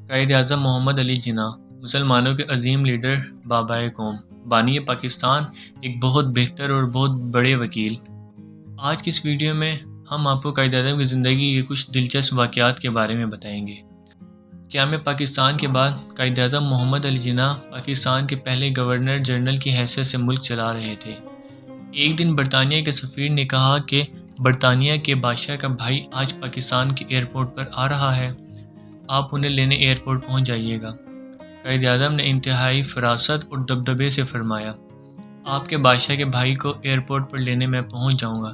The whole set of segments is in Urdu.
قائد اعظم محمد علی جناح مسلمانوں کے عظیم لیڈر، بابائے قوم، بانی پاکستان، ایک بہت بہتر اور بہت بڑے وکیل۔ آج کی اس ویڈیو میں ہم آپ کو قائد اعظم کی زندگی کے کچھ دلچسپ واقعات کے بارے میں بتائیں گے۔ قیام پاکستان کے بعد قائد اعظم محمد علی جناح پاکستان کے پہلے گورنر جنرل کی حیثیت سے ملک چلا رہے تھے۔ ایک دن برطانیہ کے سفیر نے کہا کہ برطانیہ کے بادشاہ کا بھائی آج پاکستان کے ایئرپورٹ پر آ رہا ہے، آپ انہیں لینے ایئرپورٹ پہنچ جائیے گا۔ قائد اعظم نے انتہائی فراست اور دبدبے سے فرمایا، آپ کے بادشاہ کے بھائی کو ایئرپورٹ پر لینے میں پہنچ جاؤں گا،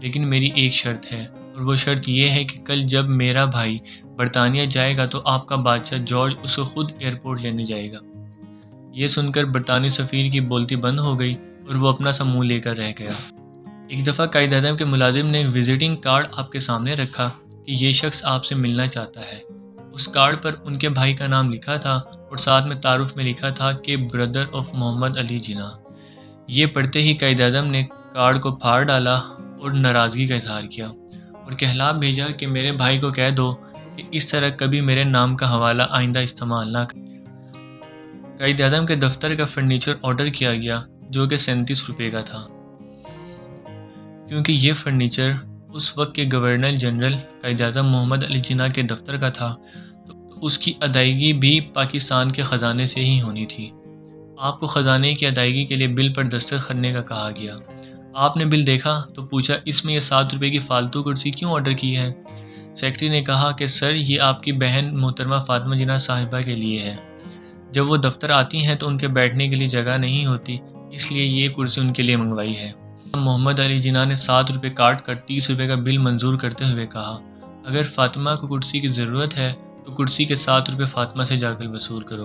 لیکن میری ایک شرط ہے، اور وہ شرط یہ ہے کہ کل جب میرا بھائی برطانیہ جائے گا تو آپ کا بادشاہ جارج اسے خود ایئرپورٹ لینے جائے گا۔ یہ سن کر برطانوی سفیر کی بولتی بند ہو گئی اور وہ اپنا سا منہ لے کر رہ گیا۔ ایک دفعہ قائد اعظم کے ملازم نے وزٹنگ کارڈ آپ کے سامنے رکھا کہ یہ شخص آپ سے ملنا چاہتا ہے۔ اس کارڈ پر ان کے بھائی کا نام لکھا تھا اور ساتھ میں تعارف میں لکھا تھا کہ بردر آف محمد علی جناح۔ یہ پڑھتے ہی قائد اعظم نے کارڈ کو پھاڑ ڈالا اور ناراضگی کا اظہار کیا اور کہلا بھیجا کہ میرے بھائی کو کہہ دو کہ اس طرح کبھی میرے نام کا حوالہ آئندہ استعمال نہ کرے۔ قائد اعظم کے دفتر کا فرنیچر آرڈر کیا گیا جو کہ 37 روپے کا تھا۔ کیونکہ یہ فرنیچر اس وقت کے گورنر جنرل قائد اعظم محمد علی جناح کے دفتر کا تھا تو اس کی ادائیگی بھی پاکستان کے خزانے سے ہی ہونی تھی۔ آپ کو خزانے کی ادائیگی کے لیے بل پر دستخط کرنے کا کہا گیا۔ آپ نے بل دیکھا تو پوچھا، اس میں یہ 7 روپے کی فالتو کرسی کیوں آرڈر کی ہے؟ سیکرٹری نے کہا کہ سر، یہ آپ کی بہن محترمہ فاطمہ جناح صاحبہ کے لیے ہے۔ جب وہ دفتر آتی ہیں تو ان کے بیٹھنے کے لیے جگہ نہیں ہوتی، اس لیے یہ کرسی ان کے لیے منگوائی ہے۔ محمد علی جناح نے 7 روپے کاٹ کر 30 روپے کا بل منظور کرتے ہوئے کہا، اگر فاطمہ کو کرسی کی ضرورت ہے تو کرسی کے 7 روپے فاطمہ سے جا کر وصول کرو۔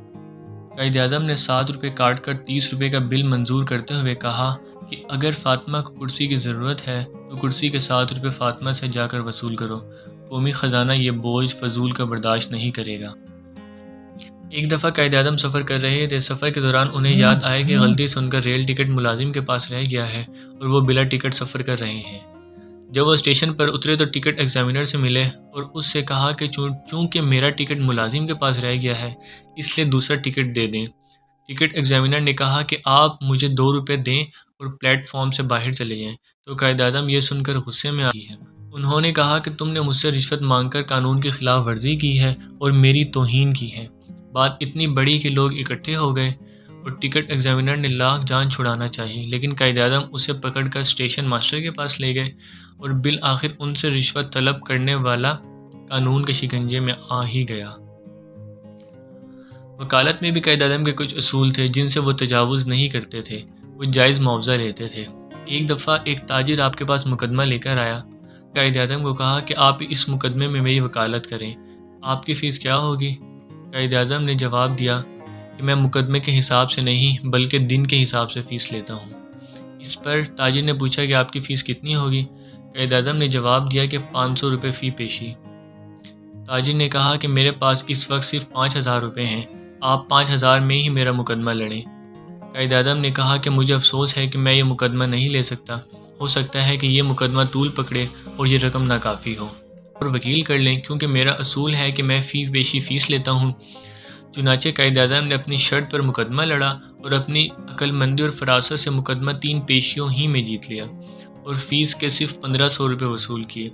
قائد اعظم نے 7 روپے کاٹ کر 30 روپے کا بل منظور کرتے ہوئے کہا کہ اگر فاطمہ کو کرسی کی ضرورت ہے تو کرسی کے 7 روپے فاطمہ سے جا کر وصول کرو، قومی خزانہ یہ بوجھ فضول کا برداشت نہیں کرے گا۔ ایک دفعہ قائد اعظم سفر کر رہے تھے۔ سفر کے دوران انہیں یاد آیا کہ غلطی سے ان کا ریل ٹکٹ ملازم کے پاس رہ گیا ہے اور وہ بلا ٹکٹ سفر کر رہے ہیں۔ جب وہ اسٹیشن پر اترے تو ٹکٹ ایگزامینر سے ملے اور اس سے کہا کہ چونکہ میرا ٹکٹ ملازم کے پاس رہ گیا ہے اس لیے دوسرا ٹکٹ دے دیں۔ ٹکٹ ایگزامینر نے کہا کہ آپ مجھے 2 روپے دیں اور پلیٹ فارم سے باہر چلے جائیں، تو قائد اعظم یہ سن کر غصے میں آ گئے۔ انہوں نے کہا کہ تم نے مجھ سے رشوت مانگ کر قانون کی خلاف ورزی کی ہے اور میری توہین کی ہے۔ بات اتنی بڑی کہ لوگ اکٹھے ہو گئے اور ٹکٹ ایگزامینر نے لاکھ جان چھڑانا چاہی، لیکن قائد اعظم اسے پکڑ کر اسٹیشن ماسٹر کے پاس لے گئے اور بالآخر ان سے رشوت طلب کرنے والا قانون کے شکنجے میں آ ہی گیا۔ وکالت میں بھی قائد اعظم کے کچھ اصول تھے جن سے وہ تجاوز نہیں کرتے تھے، وہ جائز معاوضہ لیتے تھے۔ ایک دفعہ ایک تاجر آپ کے پاس مقدمہ لے کر آیا۔ قائد اعظم کو کہا کہ آپ اس مقدمے میں میری وکالت کریں، آپ کی فیس کیا ہوگی؟ قائد اعظم نے جواب دیا کہ میں مقدمے کے حساب سے نہیں بلکہ دن کے حساب سے فیس لیتا ہوں۔ اس پر تاجر نے پوچھا کہ آپ کی فیس کتنی ہوگی؟ قائد اعظم نے جواب دیا کہ 500 روپے فی پیشی۔ تاجر نے کہا کہ میرے پاس اس وقت صرف 5000 روپے ہیں، آپ 5000 میں ہی میرا مقدمہ لڑیں۔ قائد اعظم نے کہا کہ مجھے افسوس ہے کہ میں یہ مقدمہ نہیں لے سکتا، ہو سکتا ہے کہ یہ مقدمہ طول پکڑے اور یہ رقم ناکافی ہو، اور وکیل کر لیں کیونکہ میرا اصول ہے کہ میں فی پیشی فیس لیتا ہوں۔ چنانچہ قائد اعظم نے اپنی شرط پر مقدمہ لڑا اور اپنی عقل مندی اور فراست سے مقدمہ 3 پیشیوں ہی میں جیت لیا اور فیس کے صرف 1500 روپے وصول کیے۔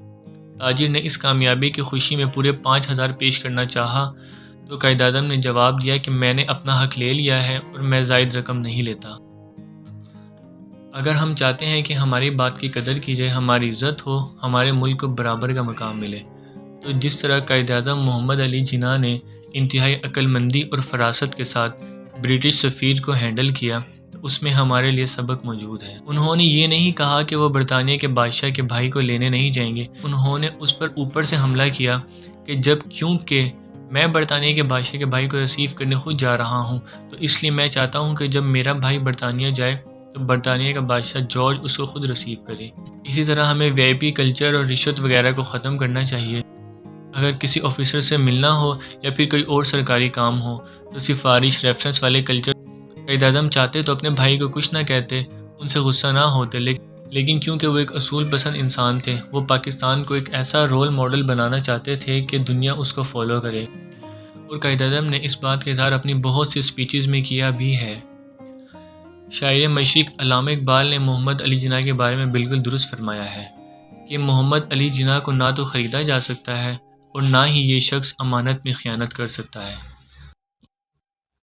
تاجر نے اس کامیابی کی خوشی میں پورے 5000 پیش کرنا چاہا تو قائد اعظم نے جواب دیا کہ میں نے اپنا حق لے لیا ہے اور میں زائد رقم نہیں لیتا۔ اگر ہم چاہتے ہیں کہ ہماری بات کی قدر کی جائے، ہماری عزت ہو، ہمارے ملک کو برابر کا مقام ملے، تو جس طرح قائد اعظم محمد علی جناح نے انتہائی عقل مندی اور فراست کے ساتھ برٹش سفیر کو ہینڈل کیا، اس میں ہمارے لیے سبق موجود ہے۔ انہوں نے یہ نہیں کہا کہ وہ برطانیہ کے بادشاہ کے بھائی کو لینے نہیں جائیں گے، انہوں نے اس پر اوپر سے حملہ کیا کہ کیونکہ میں برطانیہ کے بادشاہ کے بھائی کو ریسیو کرنے خود جا رہا ہوں تو اس لیے میں چاہتا ہوں کہ جب میرا بھائی برطانیہ جائے تو برطانیہ کا بادشاہ جارج اس کو خود ریسیو کرے۔ اسی طرح ہمیں وی آئی پی کلچر اور رشوت وغیرہ کو ختم کرنا چاہیے۔ اگر کسی آفیسر سے ملنا ہو یا پھر کوئی اور سرکاری کام ہو تو سفارش ریفرنس والے کلچر قائد اعظم چاہتے تو اپنے بھائی کو کچھ نہ کہتے، ان سے غصہ نہ ہوتے، لیکن کیونکہ وہ ایک اصول پسند انسان تھے، وہ پاکستان کو ایک ایسا رول ماڈل بنانا چاہتے تھے کہ دنیا اس کو فالو کرے۔ اور قائد-اعظم نے اس بات کا اظہار اپنی بہت سی سپیچز میں کیا بھی ہے۔ شاعر مشرق علامہ اقبال نے محمد علی جناح کے بارے میں بالکل درست فرمایا ہے کہ محمد علی جناح کو نہ تو خریدا جا سکتا ہے اور نہ ہی یہ شخص امانت میں خیانت کر سکتا ہے۔